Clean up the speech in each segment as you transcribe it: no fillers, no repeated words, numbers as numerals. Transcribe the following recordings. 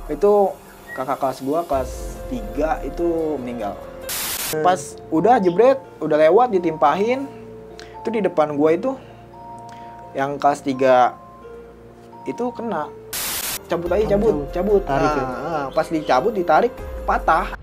Itu kakak kelas gua kelas 3 itu meninggal. Pas udah jebret, udah lewat ditimpahin. Itu di depan gua itu yang kelas 3 itu kena. Cabut aja, cabut. Tarik ya? Pas dicabut ditarik patah.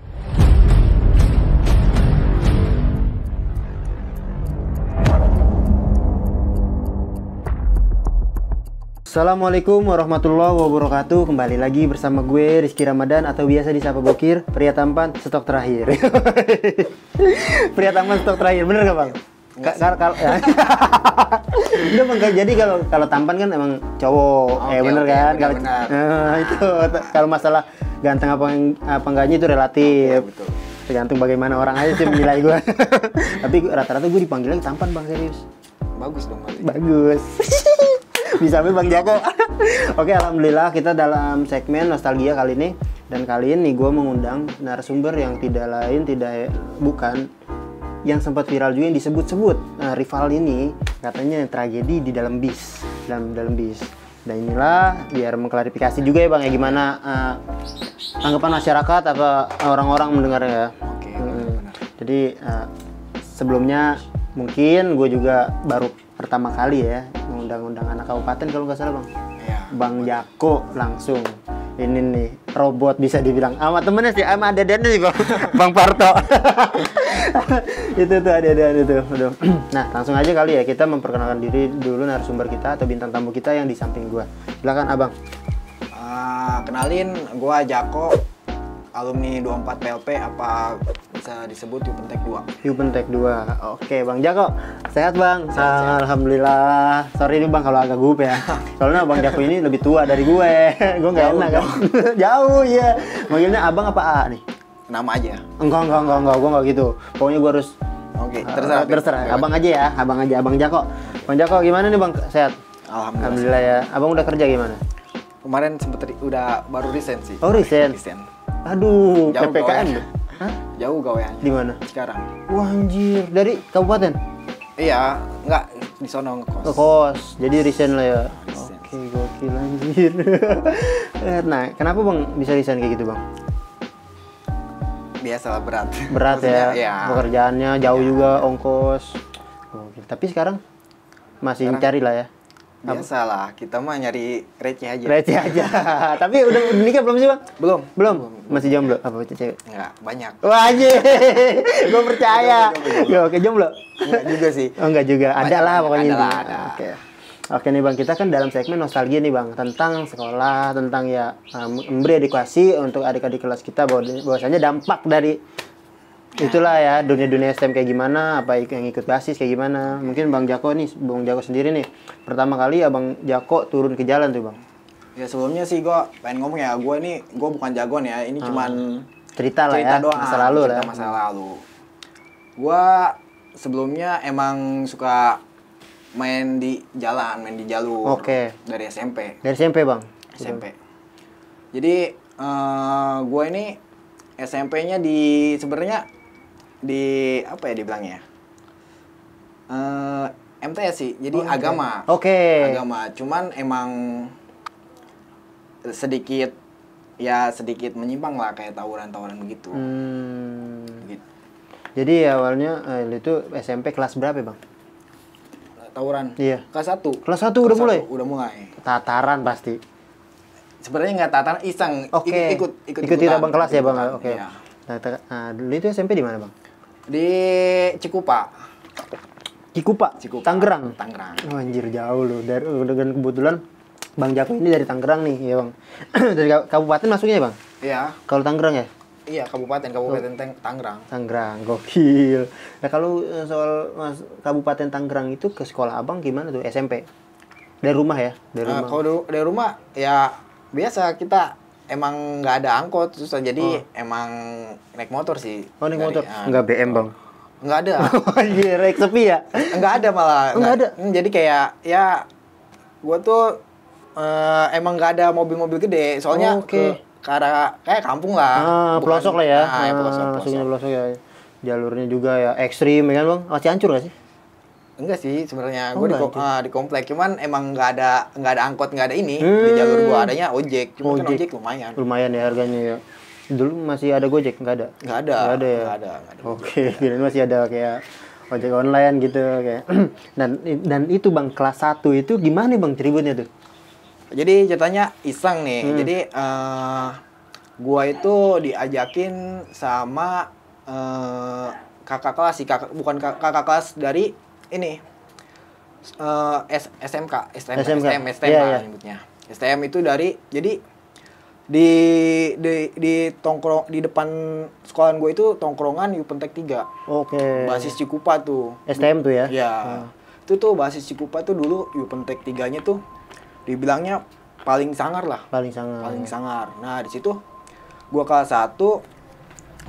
Assalamualaikum warahmatullahi wabarakatuh. Kembali lagi bersama gue Rizky Ramadan atau biasa disapa Bokir, pria tampan stok terakhir. Pria tampan stok terakhir, bener gak bang? Udah bang, jadi kalau tampan kan emang cowok, bener kan? Kalau itu kalau masalah ganteng apa enggaknya itu relatif. Betul. Tergantung bagaimana orang aja sih menilai gue. Tapi rata-rata gue dipanggil lagi tampan bang, serius. Bagus dong berarti. Bagus. Bisa Bang Jako. Oke, alhamdulillah kita dalam segmen nostalgia kali ini. Dan kali ini gue mengundang narasumber yang bukan yang sempat viral juga yang disebut-sebut. Nah, rival ini katanya tragedi di dalam bis, dalam bis. Dan inilah biar mengklarifikasi juga ya Bang ya gimana tanggapan masyarakat atau orang-orang mendengarnya. Oke, benar. Jadi sebelumnya mungkin gue juga baru pertama kali ya mengundang-undang anak kabupaten kalau nggak salah Bang. Iya. Bang Jako langsung. Ini nih robot bisa dibilang sama temennya sih, sama adedannya nih Bang. Bang Parto. itu tuh adedan itu. Aduh. Nah langsung aja kali ya kita memperkenalkan diri dulu narasumber kita atau bintang tamu kita yang di samping gua. Silakan Abang. Kenalin, gua Jako, alumni 24 PLP, apa bisa disebut Yupentek 2. Yupentek 2. Oke, Bang Jako. Sehat, Bang? Sehat. Alhamdulillah. Sorry nih Bang kalau agak gugup ya. Soalnya Bang Jako ini lebih tua dari gue. Gue nggak enak kan. Jauh ya. Manggilnya Abang apa A nih? Nama aja. Enggak. Gue nggak gitu. Pokoknya gue harus Oke, terserah. Abang aja ya. Abang Jako. Bang Jako gimana nih Bang? Sehat? Alhamdulillah ya. Abang udah kerja gimana? Kemarin udah baru resign sih. Oh, resign. Aduh, Jauh PPKN. Hah? Jauh gaweannya. Di mana? Sekarang. Wah, anjir. Dari kabupaten? Iya, enggak di sono ngekos. Ngekos. Jadi resign lah ya. Resign. Oke, gokil anjir. Nah, kenapa Bang bisa resign kayak gitu, Bang? Biasalah berat. Berat ya. Iya. Pekerjaannya jauh juga, ongkos. Gokil. Tapi sekarang masih cari lah ya. Biasalah, kita mah nyari receh aja. Receh aja. Tapi udah nikah belum sih, Bang? Belum. Masih jomblo apa cewek? Enggak, banyak. Wah, anjir. Gue percaya. Oke, jomblo. Enggak juga sih. Oh, enggak juga. Ada lah pokoknya. Ada. Oke nih Bang, kita kan dalam segmen nostalgia nih Bang, tentang sekolah, tentang ya memberi edukasi untuk adik-adik kelas kita bahwasanya dampak dari itulah ya dunia STEM kayak gimana, apa yang ikut basis kayak gimana. Mungkin Bang Jako sendiri nih pertama kali ya Bang Jako turun ke jalan tuh Bang. Ya sebelumnya sih gue pengen ngomong ya, gue bukan jagoan ya, ini cuman cerita lah ya, doang, masa lalu. Gue sebelumnya emang suka main di jalur. Oke. Dari SMP. Dari SMP Bang. SMP. Jadi gue ini SMP-nya sebenarnya di apa ya dibilangnya? MTS sih. Jadi agama. Oke. Agama. Cuman emang sedikit menyimpang lah, kayak tawuran begitu. Gitu. Jadi awalnya itu SMP kelas berapa Bang? Tawuran. Iya. Kelas 1. Kelas 1 udah mulai? Udah mulai. Tataran pasti. Sebenarnya nggak tataran, iseng. Oke. Ikut abang kelas ya Bang? Oke. Iya. Nah, dulu itu SMP di mana Bang? Di Cikupa. Tangerang. Oh, anjir jauh loh. Dengan kebetulan Bang Jako ini dari Tangerang nih ya Bang. Dari kabupaten masuknya ya Bang? Iya. Kalau Tangerang ya? Iya, kabupaten Tangerang. Tangerang, gokil. Nah kalau soal kabupaten Tangerang itu ke sekolah abang gimana tuh SMP? Dari rumah ya? Kalau dari rumah ya biasa, kita emang nggak ada angkot, susah, jadi emang naik motor sih. Oh, naik motor? Nggak BM Bang? Nggak ada. Anjir, naik sepi ya? Nggak ada malah. Nggak ada? Jadi kayak ya gua tuh emang nggak ada mobil-mobil gede, soalnya ke arah kayak kampung lah. Pelosok lah ya. Pelosok. Pelosok ya. Jalurnya juga ya ekstrim ya kan Bang? Masih hancur nggak sih? Enggak sih sebenarnya, Oh, gue enggak, di komplek, cuman emang nggak ada angkot, nggak ada ini di jalur gue, adanya ojek, cuman kan ojek lumayan. Lumayan ya harganya ya. Dulu masih ada Gojek, nggak ada? Nggak ada. Nggak ada ya? Nggak ada. Oke, kirain masih ada kayak ojek online gitu kayak. Dan itu Bang, kelas 1 itu gimana Bang ceritanya tuh? Jadi ceritanya iseng nih. Jadi gua itu diajakin sama kakak kelas sih, bukan kakak kelas dari ini SMK. SMK. STM Iya. nyebutnya. STM itu dari, jadi di tongkrong di depan sekolahan gue itu tongkrongan Yupentek 3. Oke. Basis Cikupa tuh. STM tuh ya? Ya. Itu tuh basis Cikupa tuh dulu Yupentek 3-nya tuh dibilangnya paling sangar lah. Paling sangat. Paling sangar. Nah, di situ gua kelas 1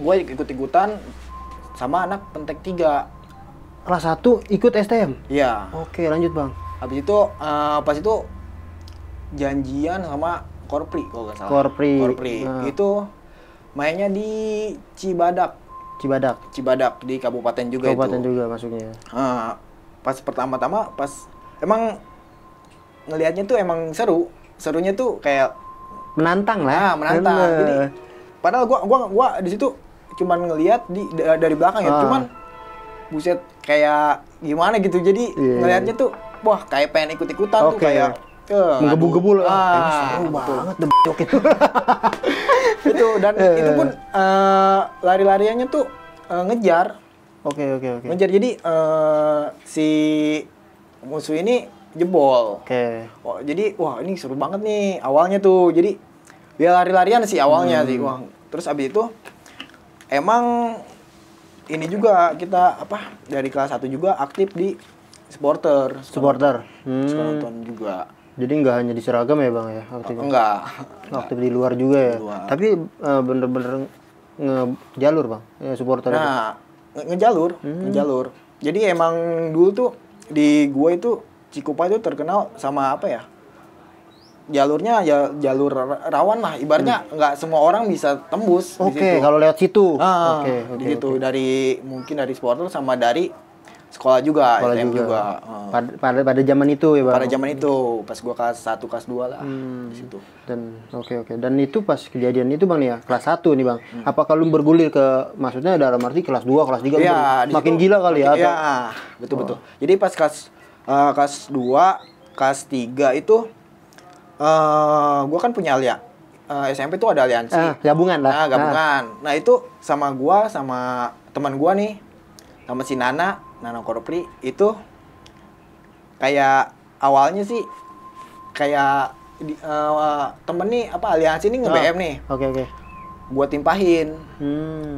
gue ikut-ikutan sama anak Pentek 3. Kelas 1 ikut STM? Iya. Oke, lanjut Bang. Habis itu pas itu janjian sama Korpri kalau nggak salah. Korpri. Nah. Itu mainnya di Cibadak di kabupaten juga Kabupaten itu. juga masuknya. Pas pertama-tama emang ngelihatnya tuh emang serunya tuh kayak Menantang lah. menantang. Bener. Jadi padahal gua di situ cuman ngelihat dari belakang ya, cuman buset kayak gimana gitu. Jadi ngelihatnya tuh wah kayak pengen ikut-ikutan tuh, kayak menggebu-gebu lah. Seru banget itu. Itu dan itu pun lari-lariannya tuh ngejar. Oke. Ngejar, jadi si musuh ini jebol. Oke. Oh, jadi wah ini seru banget nih awalnya tuh. Jadi dia lari-larian sih awalnya sih. Wah, terus abis itu emang ini juga kita dari kelas 1 juga aktif di supporter. Suka nonton juga. Jadi nggak hanya di seragam ya Bang ya? Enggak. Aktif di luar juga ya? luar. Tapi bener-bener ngejalur Bang, ya, supporter itu? Nah, ngejalur. Jadi emang dulu tuh di gua itu Cikupa itu terkenal sama jalurnya ya jalur rawan lah. Ibaratnya nggak semua orang bisa tembus di Oke, situ. kalau lewat situ. Di situ mungkin dari supporter sama dari sekolah juga, STM juga. Pada zaman itu ya Bang? Pada zaman itu, pas gua kelas 1, kelas 2 lah di situ. Dan oke. Dan itu pas kejadian itu Bang nih ya, kelas 1 nih Bang. Apakah lu bergulir ke, maksudnya dalam arti kelas 2, kelas 3 Iya, makin gila kali ya? Iya, betul. Jadi pas kelas 2, kelas 3 itu gua kan punya SMP tuh ada aliansi. Gabungan lah. Nah, gabungan. Nah, itu sama gua sama teman gua nih, sama si Nana Korpri itu kayak awalnya sih kayak temen nih aliansi nih nge-BM nih. Oke. Gua timpahin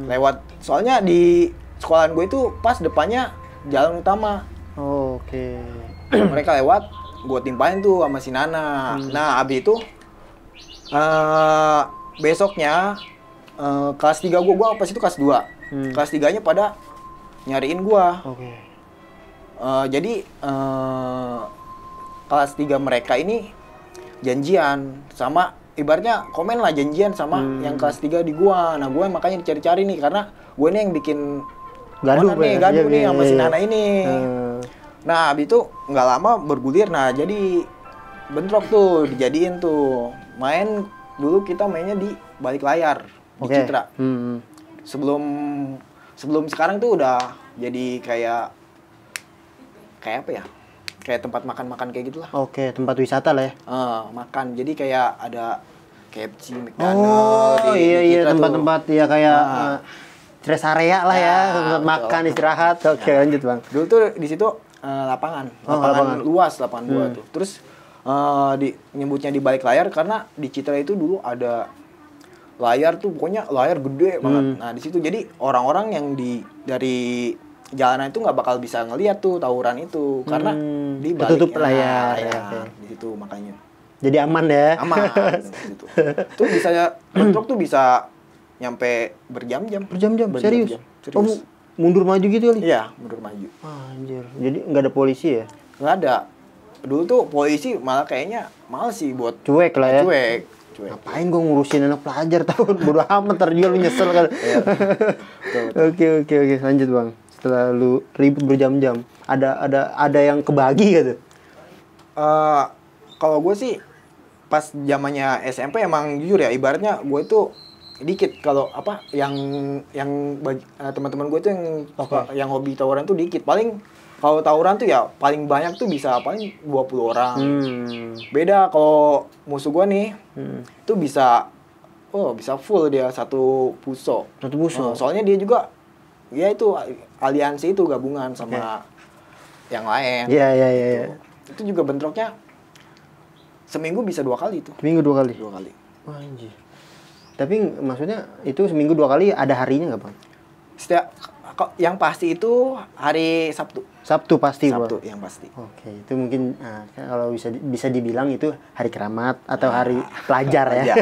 lewat, soalnya di sekolahan gue itu pas depannya jalan utama. Oke. Mereka lewat, gua timpahin tuh sama si Nana. Nah, abis itu besoknya kelas 3 gua pas itu kelas 2. Kelas 3-nya pada nyariin gua. Oke. Jadi kelas 3 mereka ini janjian sama, ibaratnya komen lah, janjian sama yang kelas 3 di gua. Nah, gua makanya dicari-cari nih karena gua ini yang bikin gaduh nih sama si Nana ini. Nah, abis itu nggak lama bergulir. Nah, jadi bentrok tuh, dijadiin tuh main. Dulu kita mainnya di balik layar di Citra. Sebelum sekarang tuh udah jadi kayak apa ya? Kayak tempat makan-makan kayak gitulah. Oke, tempat wisata lah ya. Makan. Jadi kayak ada KFC, McDonald. Iya, tempat-tempat ya kayak rest area lah ya, tempat makan, istirahat. Oke, lanjut Bang. Dulu tuh di situ lapangan luas, lapangan bola tuh. Terus nyebutnya di balik layar karena di Citra itu dulu ada layar tuh, pokoknya layar gede banget. Nah, di situ jadi orang-orang yang dari jalanan itu nggak bakal bisa ngeliat tuh tawuran itu karena di balik tutup layar. Di situ makanya. Jadi aman ya. Aman gitu. Tuh bisa bentrok tuh bisa nyampe berjam-jam. Serius? Oh, mundur maju gitu kali? Iya, mundur maju. Anjir. Jadi nggak ada polisi ya? Nggak ada. Dulu tuh polisi malah kayaknya males sih buat cuek lah ya. Cuek. Ngapain gue ngurusin anak pelajar tahun bodo amat, ntar juga lu nyesel kan. Oke. Lanjut Bang. Setelah lu ribut berjam-jam, ada yang kebagi gitu. Kalau gue sih pas zamannya SMP emang jujur ya, ibaratnya gue itu dikit kalau apa yang teman-teman gue tuh yang yang hobi tawuran tuh dikit. Paling kalau tawuran tuh ya paling banyak tuh bisa paling 20 orang. Beda kalau musuh gue nih itu bisa full dia satu puso. Soalnya dia juga ya itu aliansi itu gabungan sama yang lain. Iya. Itu juga bentroknya seminggu bisa 2 kali tuh. Seminggu 2 kali. 2 kali. Wah, anjir. Tapi maksudnya itu seminggu 2 kali ada harinya nggak, Bang? Yang pasti itu hari Sabtu. Sabtu pasti, Sabtu Bang. yang pasti. Oke, itu mungkin kalau bisa dibilang itu hari keramat atau hari pelajar ya.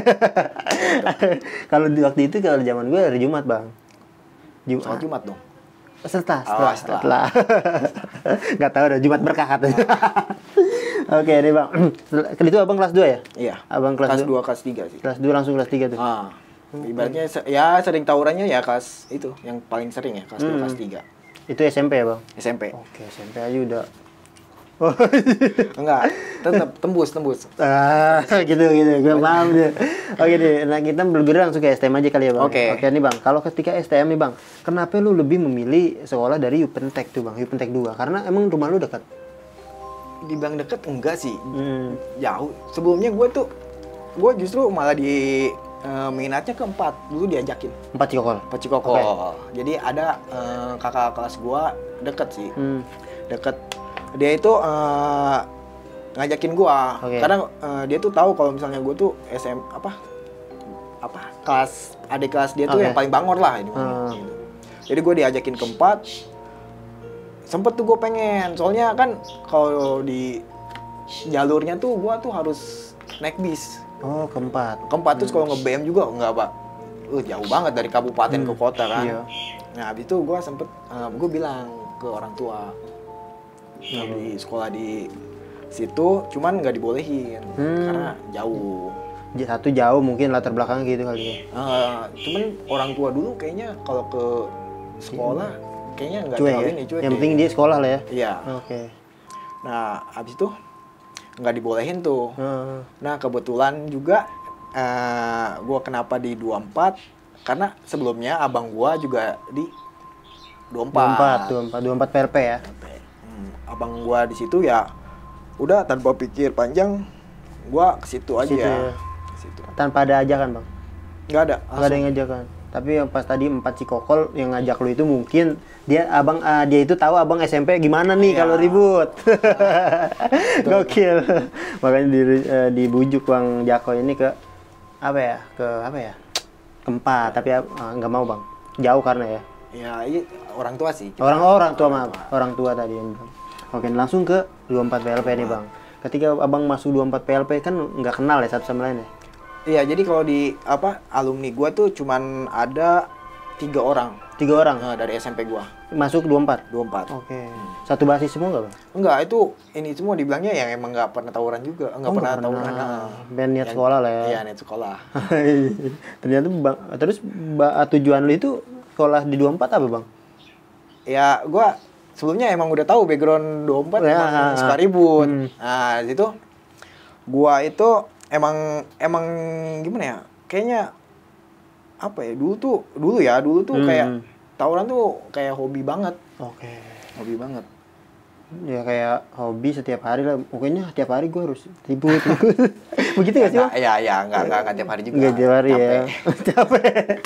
Kalau di waktu itu kalau zaman gue hari Jumat, Bang. Soal Jumat dong. Setelah. Nggak tahu udah Jumat berkah katanya. Oke, nih Bang. Itu Abang kelas 2 ya? Iya. Abang kelas 2, kelas 3 sih. Kelas 2 langsung kelas 3 tuh. Ibaratnya ya sering tawurannya ya kelas itu yang paling sering ya, kelas 2 kelas 3. Itu SMP ya, Bang? SMP. Oke, SMP aja udah. Enggak, tetap tembus. Gitu. Gue paham deh. Oke deh, nah kita bergerak langsung ke STM aja kali ya, Bang. Oke nih, Bang. Kalau ketika STM nih, Bang, kenapa lu lebih memilih sekolah dari Yupentek tuh, Bang? Yupentek 2. Karena emang rumah lu dekat. Dibilang deket enggak sih. Jauh. Sebelumnya gue justru malah di minatnya ke 4. Dulu diajakin 4 Cikokol. Okay. Jadi ada kakak kelas gue deket sih. Deket. Dia itu ngajakin gue. Karena dia tuh tahu kalau misalnya gue tuh kelas adik kelas dia tuh yang paling bangor lah ini. Gitu. Jadi gue diajakin ke 4. Sempet tuh gue pengen, soalnya kan kalau di jalurnya tuh gue tuh harus naik bis. Oh, ke 4. Ke 4 terus kalau nge-BM juga enggak, Pak. Jauh banget dari kabupaten ke kota kan. Iya. Nah, habis itu gue sempet gue bilang ke orang tua. Di sekolah di situ cuman nggak dibolehin karena jauh. Satu jauh mungkin latar belakang gitu kali ya. Cuman orang tua dulu kayaknya kalau ke sekolah kayaknya nggak cuek terlalu ya? ini cuek. Yang penting dia sekolah lah ya. Iya. Oke. Nah, habis itu nggak dibolehin tuh. Nah, kebetulan juga gue kenapa di 24 karena sebelumnya abang gue juga di 24 PRP ya. Abang gue di situ ya udah tanpa pikir panjang gue ke situ aja. Ya. Kesitu. Tanpa ada ajakan, Bang? Nggak ada. Nggak ada yang ngajakan. Tapi yang pas tadi 4 Cikokol yang ngajak lu itu mungkin dia itu tahu abang SMP gimana nih kalau ribut. Gokil. Makanya dibujuk Bang Jako ini ke apa ya? Ke 4, tapi nggak mau, Bang. Jauh karena ya. Ya, orang tua sih. Orang tua tadi yang bilang. Oke, langsung ke 24 PLP nih, Bang. Ketika abang masuk 24 PLP kan nggak kenal ya satu sama lain ya? Iya, jadi kalau di alumni gua tuh cuman ada 3 orang. 3 orang? Dari SMP gua. Masuk 24? 24. Oke. Satu basis semua nggak, Bang? Enggak, itu ini semua dibilangnya yang emang nggak pernah tawuran juga. Nggak pernah tawuran. Ben niat sekolah lah ya? Iya, niat sekolah. Ternyata, Bang, terus tujuan lu itu sekolah di 24 apa, Bang? Ya, gua sebelumnya emang udah tahu background 24 emang suka ribut. Nah, di situ gua itu emang gimana ya? Kayaknya apa ya? Dulu tuh kayak tawuran tuh kayak hobi banget. Oke. Hobi banget. Ya kayak hobi setiap hari lah. Pokoknya tiap hari gue harus ribut. Begitu gak sih, Bang? Iya, enggak tiap hari juga. Enggak tiap hari ya. Capek.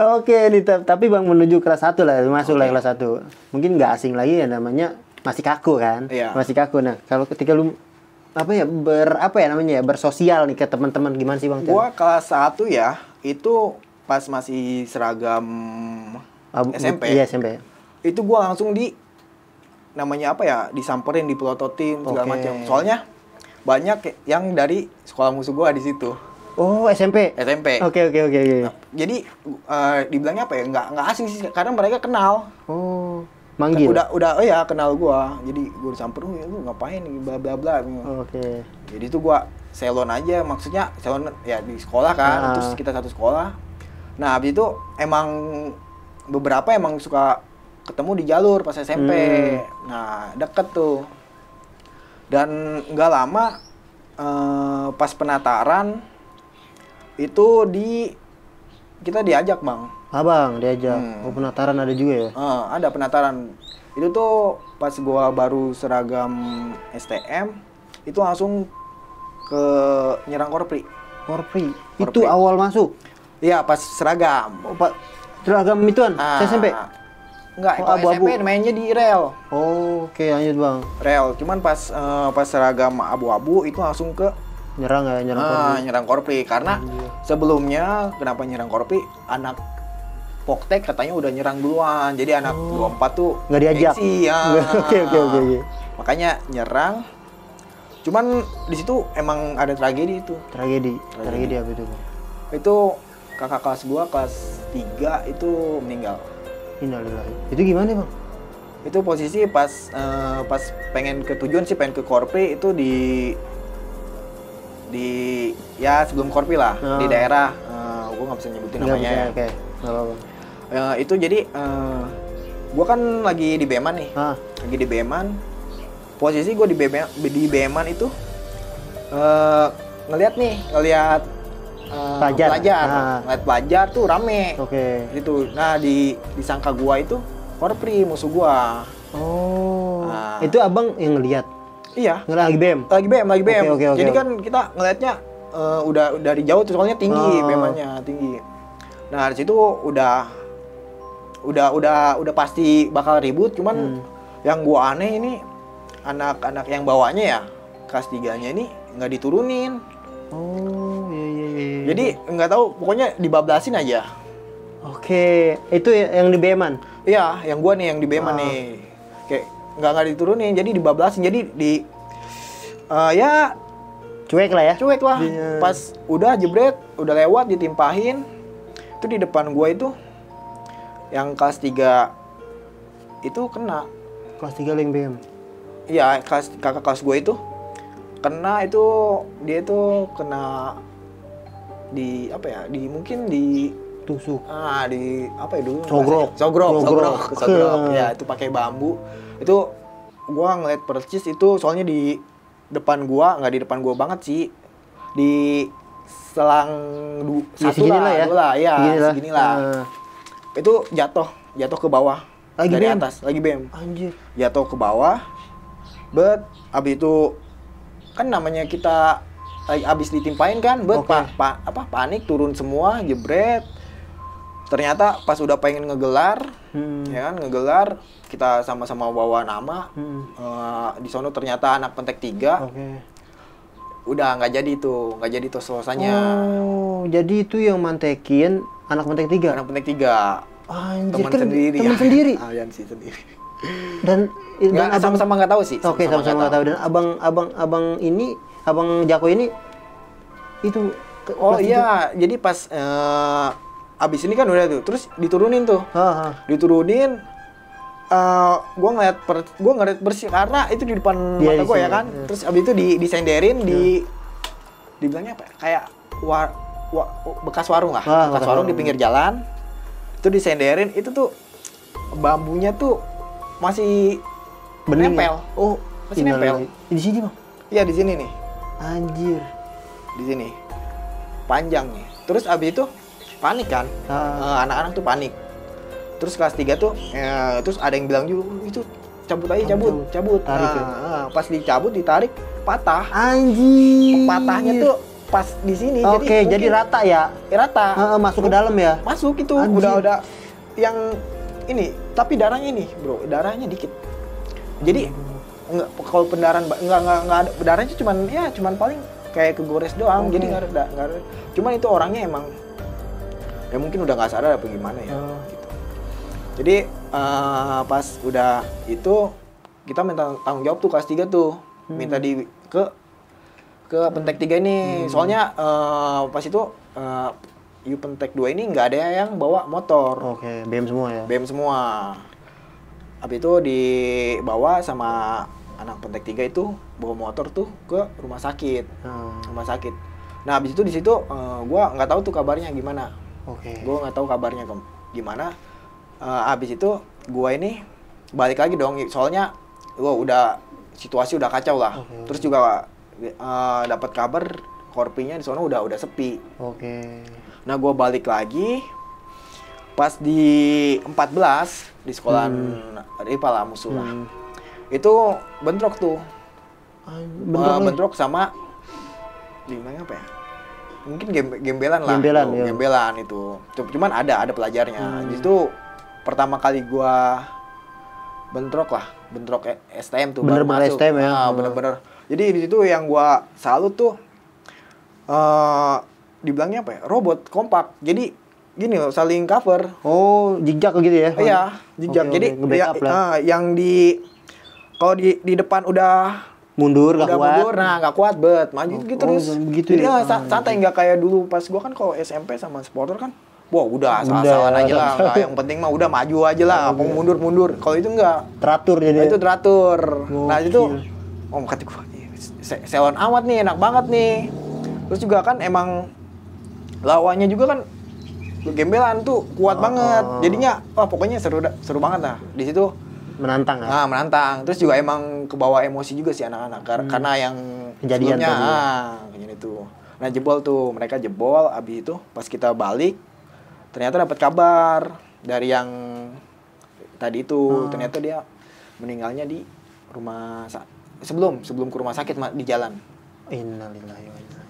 Oke, nih tapi Bang menuju kelas 1 lah, masuk lah kelas 1. Mungkin nggak asing lagi ya namanya masih kaku kan? Iya. Masih kaku. Nah, kalau ketika lu bersosial nih ke teman-teman gimana sih, Bang? Gua kelas 1 ya, itu pas masih seragam SMP. Iya, SMP. Itu gua langsung disamperin, dipelototin segala macam. Soalnya banyak yang dari sekolah musuh gua di situ. Oh, SMP. Oke. Nah, jadi dibilangnya apa ya? Enggak asing sih karena mereka kenal. Oh, manggil. Udah kenal gua. Jadi gua disamperin, lu ngapain bla bla bla. Oke. Jadi itu gua selon aja, maksudnya selon ya di sekolah kan, terus kita satu sekolah. Nah, habis itu emang beberapa emang suka ketemu di jalur pas SMP. Nah, deket tuh. Dan nggak lama pas penataran itu kita diajak, Bang. Abang diajak. Oh, penataran ada juga ya? Ada penataran. Itu tuh pas gua baru seragam STM, itu langsung ke nyerang Korpri. Korpri. Itu awal masuk? Iya, pas seragam. Oh, Pak. Seragam ituan? SMP? Enggak, Oh, kalau abu-abu. SMP mainnya di rel. Oh, oke, lanjut Bang. Rel, cuman pas seragam abu-abu itu langsung ke Nyerang ya, nyerang Korpri. nyerang Korpri. Karena sebelumnya kenapa nyerang Korpri, anak Poktek katanya udah nyerang duluan. Jadi anak 24 tuh Nggak diajak. gengsi, ya. Oke. Makanya nyerang. Cuman di situ emang ada tragedi itu. Tragedi apa itu Bang? Itu kakak kelas gua kelas 3 itu meninggal. Innalillahi. Itu gimana Bang? Itu posisi pas pengen ke tujuan sih, pengen ke Korpri itu di ya sebelum Korpri lah, di daerah gua nggak bisa nyebutin namanya ya. Oke, nggak apa-apa. Itu jadi gua kan lagi di Beman nih. Lagi di Beman. Posisi gua di Beman itu ngelihat pelajar. Ngeliat pelajar tuh rame. Oke. Gitu. Nah, disangka gua itu Korpri, musuh gua. Oh. Itu Abang yang ngelihat? Iya. Lagi BM? Lagi BM. Oke. Jadi kan kita ngelihatnya udah dari jauh tuh, soalnya tinggi, BM-nya tinggi. Nah, di situ udah pasti bakal ribut, cuman yang gua aneh ini anak-anak yang bawanya ya, kelas 3-nya ini nggak diturunin. Oh, iya. Jadi nggak tahu, pokoknya dibablasin aja. Oke, itu yang di BM-an? Iya, yang gua nih yang di BM nih. Kayak nggak diturunin, jadi dibablasin. Jadi ya Cuek lah ya? cuek lah. Pas udah jebret, udah lewat ditimpahin. Itu di depan gua itu yang kelas 3 itu kena. Kelas 3 yang BM? Iya, kakak kelas gue itu kena. Itu dia itu kena di apa ya? Mungkin di tusuk. Di apa ya dulu? Sogrok. Ya, itu pakai bambu. Itu gua ngeliat percis itu, soalnya di depan gua, nggak di depan gua banget sih. Di selang satu lah, seginilah. Itu jatuh ke bawah. Lagi dari BM? atas, lagi BM. Anjir. Jatuh ke bawah. Abis itu kan namanya kita abis ditimpain kan, panik, turun semua, jebret. Ternyata pas udah pengen ngegelar, ya kan, kita sama-sama bawa nama. Di sono ternyata anak Pentek 3. Udah nggak jadi tuh selesainya. Oh, jadi itu yang mantekin anak Pentek 3? Anak Pentek 3. Anjir, Teman sendiri. Aliansi sendiri. Dan sama-sama nggak tahu sih. Oke, sama-sama nggak tahu. Dan abang ini, abang Jako ini itu jadi pas abis ini kan udah tuh, terus diturunin tuh. Diturunin. Gue ngeliat bersih karena itu di depan mata gue ya kan. Terus abis itu disenderin, dibilangnya apa? Kayak bekas warung lah, bekas warung di pinggir jalan. Itu disenderin, itu tuh bambunya tuh masih nempel. Oh, masih nempel. Di sini Bang? Iya, di sini nih. Anjir. Di sini. Panjang nih. Terus abis itu panik kan. Anak-anak tuh panik. Terus kelas 3 tuh terus ada yang bilang juga, itu cabut. Tarik ya? Pas dicabut, ditarik, patah. Anjir. Patahnya tuh pas di sini. Oke, jadi rata ya? Rata. Masuk ke dalam ya? Masuk itu. Anjir. Udah yang ini, tapi darahnya ini, bro, darahnya dikit. Jadi kalau pendarahan nggak ada, darahnya cuman paling kayak kegores doang. Jadi nggak ada. Cuman itu orangnya emang ya mungkin udah nggak sadar apa gimana ya. Gitu. Jadi pas udah itu kita minta tanggung jawab tuh kelas 3 tuh, minta ke Pentek 3 ini. Soalnya pas itu Pentek 2 ini nggak ada yang bawa motor. Oke, BM semua ya? BM semua. Habis itu dibawa sama anak Pentek 3 itu, bawa motor tuh ke rumah sakit. Rumah sakit. Nah, habis itu di situ gua nggak tahu tuh kabarnya gimana. Oke. Gua nggak tahu kabarnya gimana. Habis itu gua ini balik lagi dong, soalnya gua udah situasi udah kacau lah. Terus juga dapat kabar korpinya di sana udah sepi. Nah gua balik lagi pas di 14 di sekolahan rival lah, musuh lah. Itu bentrok tuh. Bentrok sama gimana apa ya? Mungkin gembelan lah. Gembelan itu. Cuman ada pelajarnya. Di situ pertama kali gua bentrok STM tuh, baru masuk. STM ya. Bener-bener. Jadi di situ yang gua salut tuh dibilangnya apa ya? Robot kompak. Jadi gini loh, saling cover. Oh, jejak gitu ya? Iya, jejak. Jadi yang kalau di depan udah mundur, nggak kuat. Nggak kuat maju gitu terus. Begitu jadi ya? Santai, nggak kayak dulu pas gua kan kalau SMP sama supporter kan, wah udah salah-salah aja lah. Nggak, yang penting mah udah maju aja lah, apa mundur. Kalau itu enggak. Teratur jadi. Itu teratur. Nah itu, kata gua, selon amat nih, enak banget nih. Terus juga kan emang lawannya juga kan gembelan tuh kuat banget. Jadinya pokoknya seru banget lah. Di situ menantang ya? Menantang. Terus juga emang kebawa emosi juga sih anak-anak. Karena yang kejadian kejadian itu. Nah jebol tuh, mereka jebol. Abis itu pas kita balik, ternyata dapat kabar dari yang tadi itu. Ternyata dia meninggalnya di rumah sebelum ke rumah sakit di jalan. Innalillahi wa inna ilaihi.